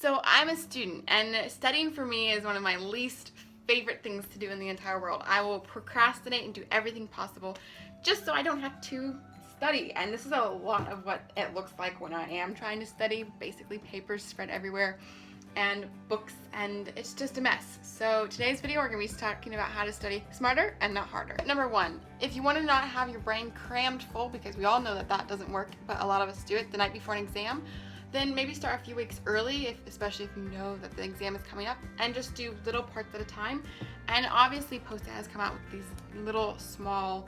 So I'm a student, and studying for me is one of my least favorite things to do in the entire world. I will procrastinate and do everything possible just so I don't have to study. And this is a lot of what it looks like when I am trying to study. Basically papers spread everywhere and books, and it's just a mess. So today's video we're going to be talking about how to study smarter and not harder. Number one, if you want to not have your brain crammed full, because we all know that that doesn't work, but a lot of us do it the night before an exam, then maybe start a few weeks early, especially if you know that the exam is coming up, and just do little parts at a time. And obviously Post-it has come out with these little small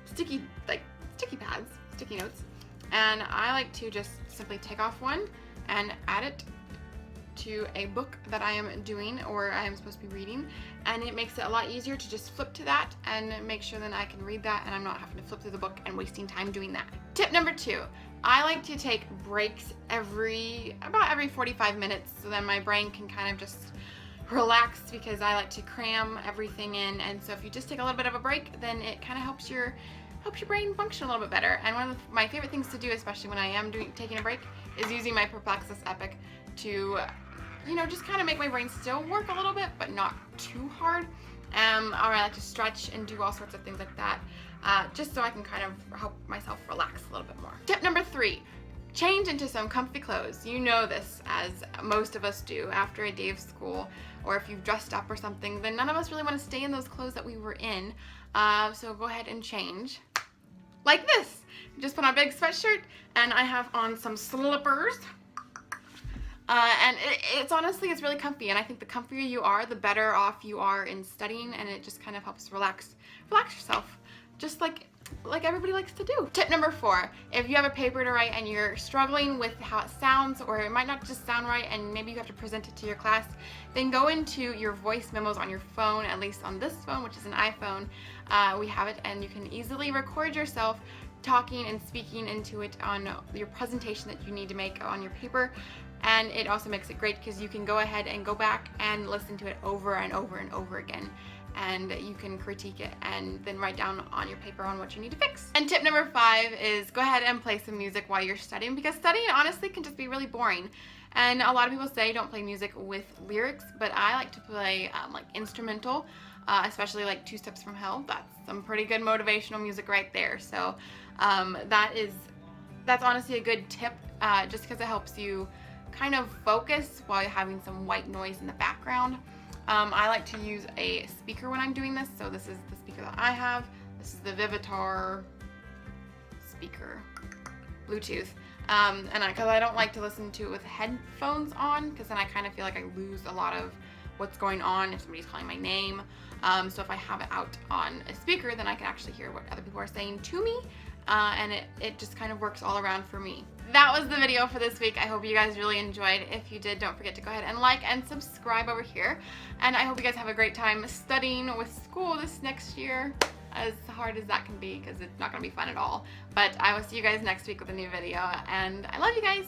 sticky pads, sticky notes, and I like to just simply take off one and add it to a book that I am doing or I am supposed to be reading, and it makes it a lot easier to just flip to that and make sure that I can read that and I'm not having to flip through the book and wasting time doing that. Tip number two, I like to take breaks about every 45 minutes so then my brain can kind of just relax, because I like to cram everything in, and so if you just take a little bit of a break, then it kind of helps your brain function a little bit better. And one of my favorite things to do, especially when I am taking a break, is using my Perplexus Epic to just kind of make my brain still work a little bit, but not too hard. Or I like to stretch and do all sorts of things like that, just so I can kind of help myself relax a little bit more. Tip number three, change into some comfy clothes. You know this, as most of us do after a day of school, or if you've dressed up or something, then none of us really want to stay in those clothes that we were in. So go ahead and change. Like this. Just put on a big sweatshirt, and I have on some slippers. And it's honestly, it's really comfy, and I think the comfier you are, the better off you are in studying, and it just kind of helps relax yourself, just like everybody likes to do. Tip number four, if you have a paper to write and you're struggling with how it sounds, or it might not just sound right and maybe you have to present it to your class, then go into your voice memos on your phone, at least on this phone, which is an iPhone. We have it, and you can easily record yourself talking and speaking into it on your presentation that you need to make on your paper. And it also makes it great because you can go ahead and go back and listen to it over and over and over again, and you can critique it and then write down on your paper on what you need to fix. And tip number five is go ahead and play some music while you're studying, because studying honestly can just be really boring. And a lot of people say don't play music with lyrics, but I like to play like instrumental, especially like Two Steps from Hell. That's some pretty good motivational music right there. So that's honestly a good tip, just because it helps you kind of focus while you're having some white noise in the background. I like to use a speaker when I'm doing this, so this is the speaker that I have. This is the Vivitar speaker, Bluetooth. And because I don't like to listen to it with headphones on, because then I kind of feel like I lose a lot of what's going on if somebody's calling my name. So if I have it out on a speaker, then I can actually hear what other people are saying to me, and it just kind of works all around for me. That was the video for this week. I hope you guys really enjoyed. If you did, don't forget to go ahead and like and subscribe over here. And I hope you guys have a great time studying with school this next year, as hard as that can be, because it's not going to be fun at all. But I will see you guys next week with a new video, and I love you guys.